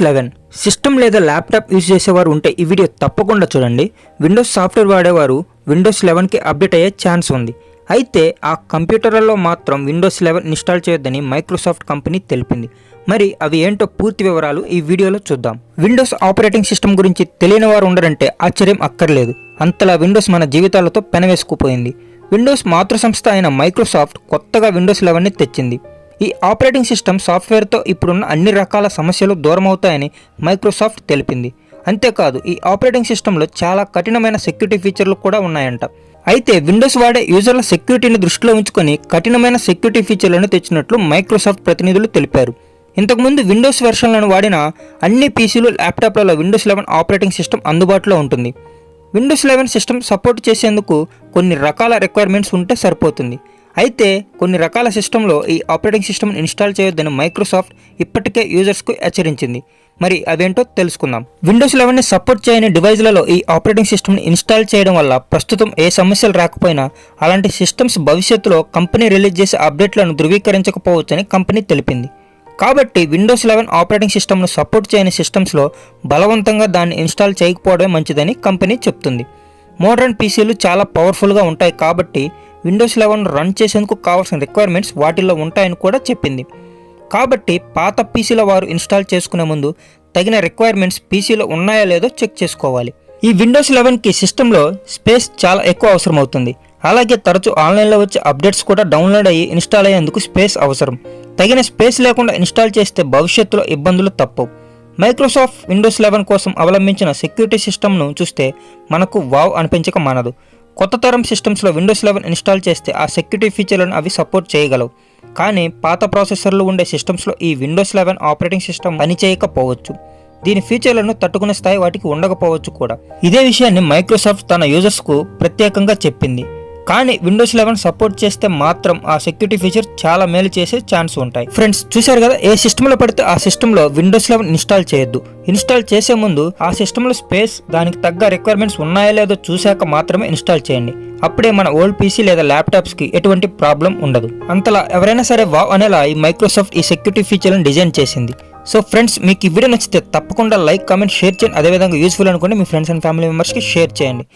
11 system లేదా laptop use చేసేవారు ఉంటే ఈ వీడియో తప్పకుండా చూడండి. విండోస్ సాఫ్ట్వేర్ వాడేవారు విండోస్ 11కి అప్డేట్ అయ్యే ఛాన్స్ ఉంది. అయితే ఆ కంప్యూటర్లలో మాత్రం విండోస్ 11 ఇన్స్టాల్ చేయొద్దని మైక్రోసాఫ్ట్ కంపెనీ తెలిపింది. మరి అవి ఏంటో పూర్తి వివరాలు ఈ వీడియోలో చూద్దాం. విండోస్ ఆపరేటింగ్ సిస్టమ్ గురించి తెలియని వారు ఉండరంటే ఆశ్చర్యం అక్కర్లేదు. అంతలా విండోస్ మన జీవితాలతో పెనవేసుకుపోయింది. విండోస్ మాతృ సంస్థ అయిన మైక్రోసాఫ్ట్ కొత్తగా విండోస్ 11ని తెచ్చింది. ఈ ఆపరేటింగ్ సిస్టమ్ సాఫ్ట్వేర్తో ఇప్పుడున్న అన్ని రకాల సమస్యలు దూరమవుతాయని మైక్రోసాఫ్ట్ తెలిపింది. అంతేకాదు ఈ ఆపరేటింగ్ సిస్టంలో చాలా కఠినమైన సెక్యూరిటీ ఫీచర్లు కూడా ఉన్నాయంట. అయితే విండోస్ వాడే యూజర్ల సెక్యూరిటీని దృష్టిలో ఉంచుకొని కఠినమైన సెక్యూరిటీ ఫీచర్లను తెచ్చినట్లు మైక్రోసాఫ్ట్ ప్రతినిధులు తెలిపారు. ఇంతకుముందు విండోస్ వెర్షన్లను వాడిన అన్ని పీసీలు, ల్యాప్టాప్లలో విండోస్ 11 ఆపరేటింగ్ సిస్టమ్ అందుబాటులో ఉంటుంది. విండోస్ 11 సిస్టమ్ సపోర్ట్ చేసేందుకు కొన్ని రకాల రిక్వైర్మెంట్స్ ఉంటే సరిపోతుంది. అయితే కొన్ని రకాల సిస్టంలో ఈ ఆపరేటింగ్ సిస్టమ్ ఇన్స్టాల్ చేయొద్దని మైక్రోసాఫ్ట్ ఇప్పటికే యూజర్స్కు హెచ్చరించింది. మరి అవేంటో తెలుసుకుందాం. విండోస్ 11ని సపోర్ట్ చేయని డివైజ్లలో ఈ ఆపరేటింగ్ సిస్టమ్ని ఇన్స్టాల్ చేయడం వల్ల ప్రస్తుతం ఏ సమస్యలు రాకపోయినా అలాంటి సిస్టమ్స్ భవిష్యత్తులో కంపెనీ రిలీజ్ చేసే అప్డేట్లను ధృవీకరించకపోవచ్చని కంపెనీ తెలిపింది. కాబట్టి విండోస్ 11 ఆపరేటింగ్ సిస్టమ్ను సపోర్ట్ చేయని సిస్టమ్స్లో బలవంతంగా దాన్ని ఇన్స్టాల్ చేయకపోవడమే మంచిదని కంపెనీ చెప్తుంది. మోడర్న్ పీసీలు చాలా పవర్ఫుల్గా ఉంటాయి కాబట్టి విండోస్ 11 రన్ చేసేందుకు కావాల్సిన రిక్వైర్మెంట్స్ వాటిల్లో ఉంటాయని కూడా చెప్పింది. కాబట్టి పాత పీసీల వారు ఇన్స్టాల్ చేసుకునే ముందు తగిన రిక్వైర్మెంట్స్ పీసీలో ఉన్నాయో లేదో చెక్ చేసుకోవాలి. ఈ విండోస్ 11కి సిస్టంలో స్పేస్ చాలా ఎక్కువ అవసరం అవుతుంది. అలాగే తరచూ ఆన్లైన్లో వచ్చే అప్డేట్స్ కూడా డౌన్లోడ్ అయ్యి ఇన్స్టాల్ అయ్యేందుకు స్పేస్ అవసరం. తగిన స్పేస్ లేకుండా ఇన్స్టాల్ చేస్తే భవిష్యత్తులో ఇబ్బందులు తప్పవు. మైక్రోసాఫ్ట్ విండోస్ 11 కోసం అవలంబించిన సెక్యూరిటీ సిస్టమ్ను చూస్తే మనకు వావ్ అనిపించక మానదు. కొత్త తరం సిస్టమ్స్లో విండోస్ 11 ఇన్స్టాల్ చేస్తే ఆ సెక్యూరిటీ ఫీచర్లను అవి సపోర్ట్ చేయగలవు. కానీ పాత ప్రాసెసర్లు ఉండే సిస్టమ్స్లో ఈ విండోస్ 11 ఆపరేటింగ్ సిస్టమ్ పనిచేయకపోవచ్చు. దీని ఫీచర్లను తట్టుకునే స్థాయి వాటికి ఉండకపోవచ్చు కూడా. ఇదే విషయాన్ని మైక్రోసాఫ్ట్ తన యూజర్స్కు ప్రత్యేకంగా చెప్పింది. కానీ విండోస్ 11 సపోర్ట్ చేస్తే మాత్రం ఆ సెక్యూరిటీ ఫీచర్ చాలా మేలు చేసే ఛాన్స్ ఉంటాయి. ఫ్రెండ్స్ చూశారు కదా, ఏ సిస్టంలో పడితే ఆ సిస్టంలో విండోస్ 11 ఇన్స్టాల్ చేయొద్దు. ఇన్స్టాల్ చేసే ముందు ఆ సిస్టంలో స్పేస్, దానికి తగ్గ రిక్వైర్మెంట్స్ ఉన్నాయో లేదో చూశాక మాత్రమే ఇన్స్టాల్ చేయండి. అప్పుడే మన ఓల్డ్ పీసీ లేదా ల్యాప్టాప్స్కి ఎటువంటి ప్రాబ్లం ఉండదు. అంతలా ఎవరైనా సరే వావ్ అనేలా ఈ మైక్రోసాఫ్ట్ ఈ సెక్యూరిటీ ఫీచర్లను డిజైన్ చేసింది. సో ఫ్రెండ్స్, మీకు ఈ వీడియో నచ్చితే తప్పకుండా లైక్, కామెంట్, షేర్ చేయండి. అదేవిధంగా యూస్ఫుల్ అనుకోండి మీ ఫ్రెండ్స్ అండ్ ఫ్యామిలీ మెంబర్స్కి షేర్ చేయండి.